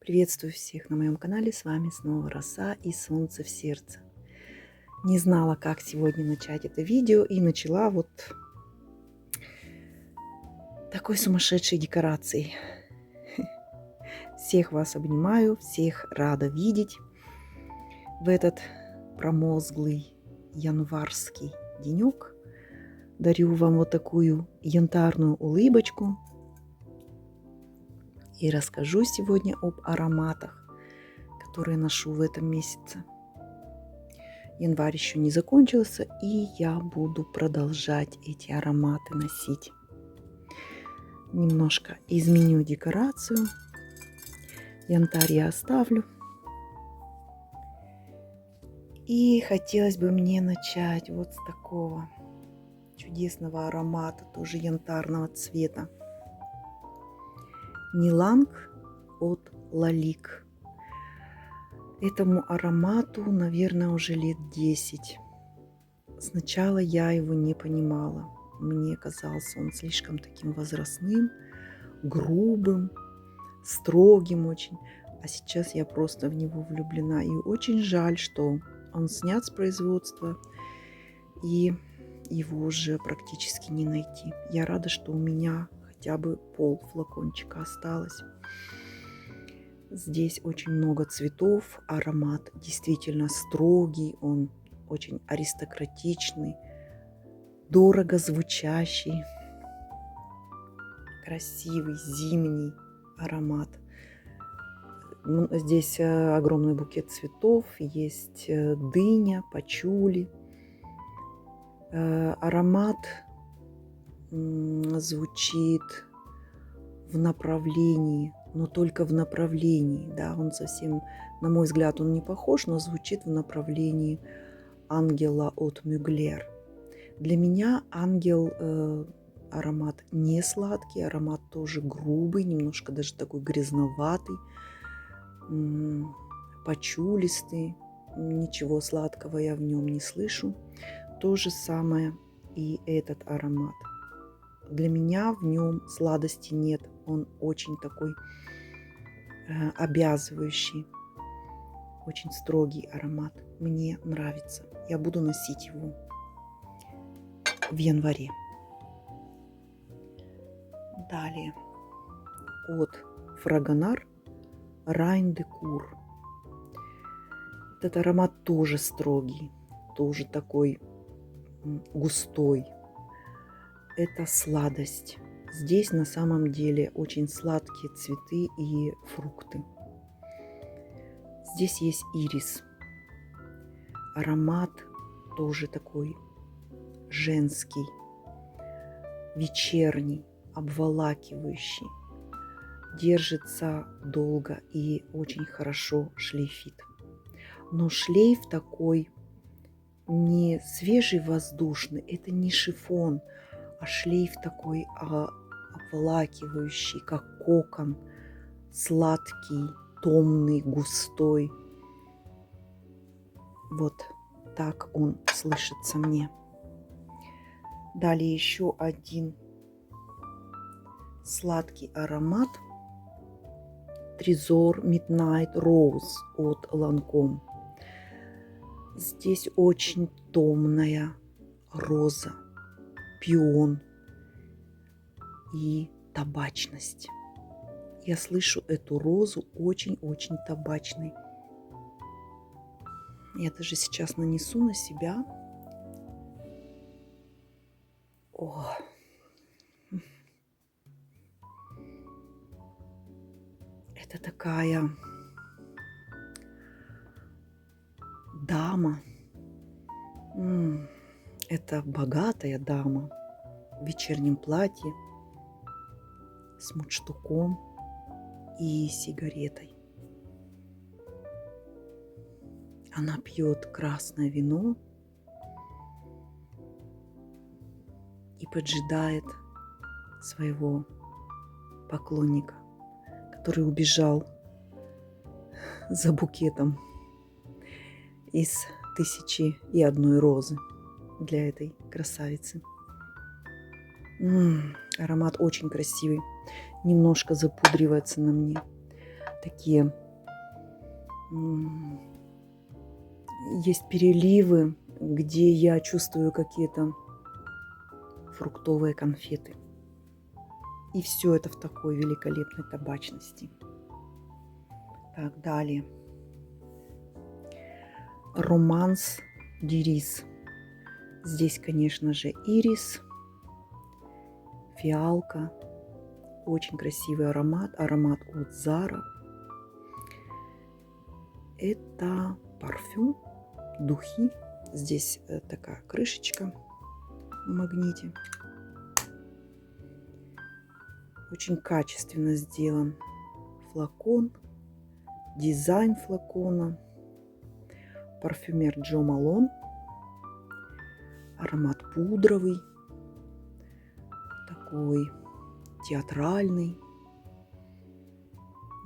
Приветствую всех на моем канале, с вами снова Роса и Солнце в сердце. Не знала, как сегодня начать это видео, и начала вот такой сумасшедшей декорацией. Всех вас обнимаю, всех рада видеть в этот промозглый январский денек. Дарю вам вот такую янтарную улыбочку и расскажу сегодня об ароматах, которые ношу в этом месяце. Январь еще не закончился, и я буду продолжать эти ароматы носить. Немножко изменю декорацию. Янтарь я оставлю. И хотелось бы мне начать вот с такого чудесного аромата, тоже янтарного цвета. Ниланг от Лалик. Этому аромату, наверное, уже лет 10. Сначала я его не понимала. Мне казался он слишком таким возрастным, грубым, строгим очень. А сейчас я просто в него влюблена. И очень жаль, что он снят с производства, и его уже практически не найти. Я рада, что у меня хотя бы пол флакончика осталось. Здесь очень много цветов. Аромат действительно строгий, он очень аристократичный, дорого звучащий, красивый зимний аромат. Здесь огромный букет цветов, есть дыня, пачули. Аромат звучит в направлении, но только в направлении, да, он совсем, на мой взгляд, он не похож, но звучит в направлении ангела от Мюглер. Для меня ангел аромат не сладкий, аромат тоже грубый, немножко даже такой грязноватый, почулистый, ничего сладкого я в нем не слышу. То же самое и этот аромат. Для меня в нем сладости нет, он очень такой обязывающий, очень строгий аромат. Мне нравится, я буду носить его в январе. Далее от Фрагонар Райн де Кур. Этот аромат тоже строгий, тоже такой густой. Это сладость. Здесь на самом деле очень сладкие цветы и фрукты. Здесь есть ирис. Аромат тоже такой женский, вечерний, обволакивающий. Держится долго и очень хорошо шлейфит. Но шлейф такой не свежий воздушный, это не шифон, а шлейф такой обволакивающий, как кокон, сладкий, томный, густой. Вот так он слышится мне. Далее еще один сладкий аромат. Трезор Midnight Rose от Lancôme. Здесь очень томная роза, пион и табачность. Я слышу эту розу очень-очень табачной. Я даже сейчас нанесу на себя. О! Это такая дама. Это богатая дама в вечернем платье с мундштуком и сигаретой. Она пьет красное вино и поджидает своего поклонника, который убежал за букетом из 1001 розы для этой красавицы. Аромат очень красивый, немножко запудривается на мне. такие есть переливы, где я чувствую какие-то фруктовые конфеты. И все это в такой великолепной табачности. Так, далее. Романс д'Ирис. Здесь, конечно же, ирис, фиалка. Очень красивый аромат. Аромат от Zara. Это парфюм, духи. Здесь такая крышечка на магните. Очень качественно сделан флакон, дизайн флакона. Парфюмер Джо Малон. Аромат пудровый, такой театральный,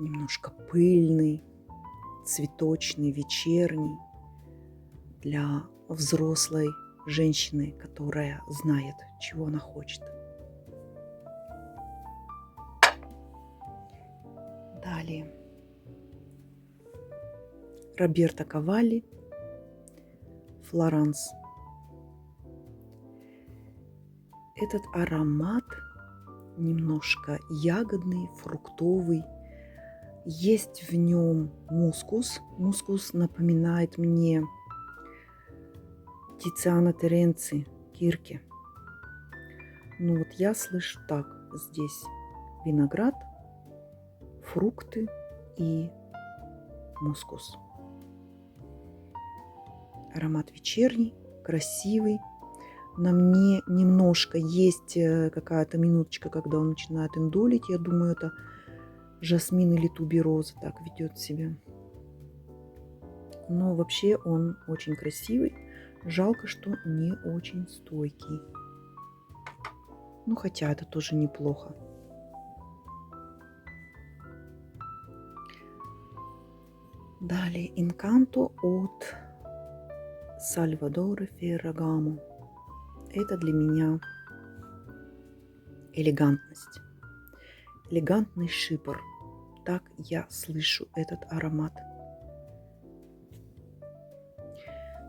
немножко пыльный, цветочный, вечерний, для взрослой женщины, которая знает, чего она хочет. Далее. Роберто Кавалли, Флоранс. Этот аромат немножко ягодный, фруктовый. Есть в нем мускус. Мускус напоминает мне Тициана Теренци, Кирке. Ну вот я слышу так. Здесь виноград, фрукты и мускус. Аромат вечерний, красивый. На мне немножко есть какая-то минуточка, когда он начинает индолить. Я думаю, это жасмин или тубероза так ведет себя. Но вообще он очень красивый. Жалко, что не очень стойкий. Ну, хотя это тоже неплохо. Далее Инканто от Сальвадоре Феррагамо. Это для меня элегантность. Элегантный шипр. Так я слышу этот аромат.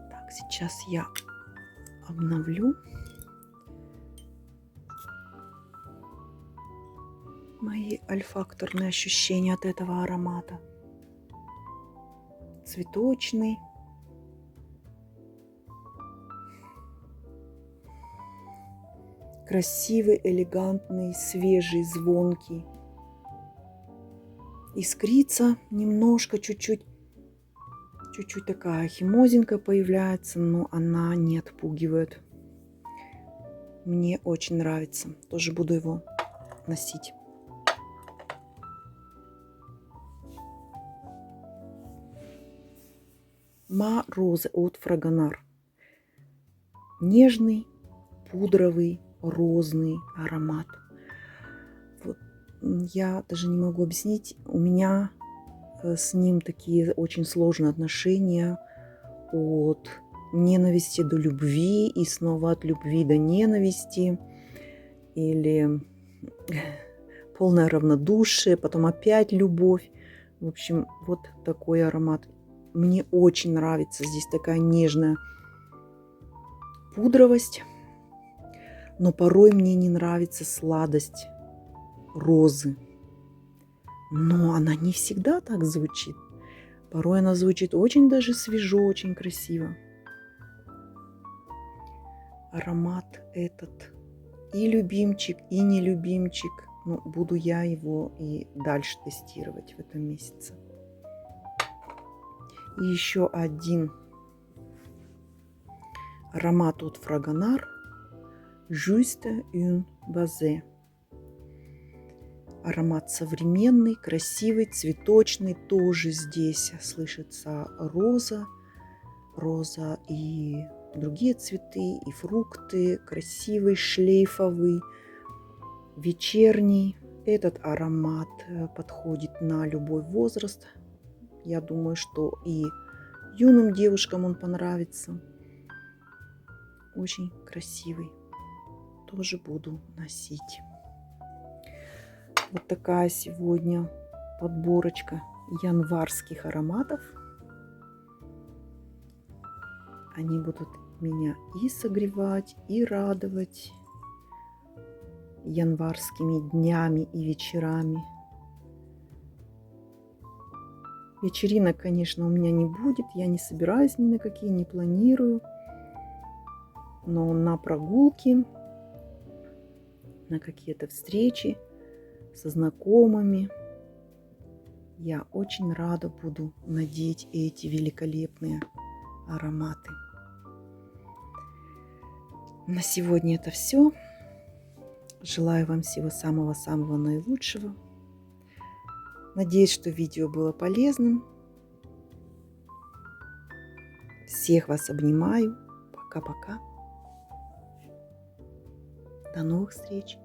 Так, сейчас я обновлю мои ольфакторные ощущения от этого аромата. Цветочный. Красивый, элегантный, свежий, звонкий. Искрится немножко, чуть-чуть такая химозинка появляется, но она не отпугивает. Мне очень нравится. Тоже буду его носить. Ма Розе от Фрагонар. Нежный, пудровый, розный аромат. Вот, я даже не могу объяснить. У меня с ним такие очень сложные отношения. От ненависти до любви и снова от любви до ненависти. Или полное равнодушие, потом опять любовь. В общем, вот такой аромат. Мне очень нравится. Здесь такая нежная пудровость. Но порой мне не нравится сладость розы. Но она не всегда так звучит. Порой она звучит очень даже свежо, очень красиво. Аромат этот и любимчик, и не любимчик. Но буду я его и дальше тестировать в этом месяце. И еще один аромат от Фрагонар. Juste une base. Аромат современный, красивый, цветочный. Тоже здесь слышится роза. Роза и другие цветы, и фрукты. Красивый, шлейфовый, вечерний. Этот аромат подходит на любой возраст. Я думаю, что и юным девушкам он понравится. Очень красивый. Тоже буду носить. Вот такая сегодня подборочка январских ароматов. Они будут меня и согревать, и радовать январскими днями и вечерами. Вечеринок, конечно, у меня не будет. Я не собираюсь ни на какие, не планирую. Но на прогулки, на какие-то встречи со знакомыми я очень рада буду надеть эти великолепные ароматы. На сегодня это все. Желаю вам всего самого-самого наилучшего. Надеюсь, что видео было полезным. Всех вас обнимаю. Пока-пока. До новых встреч.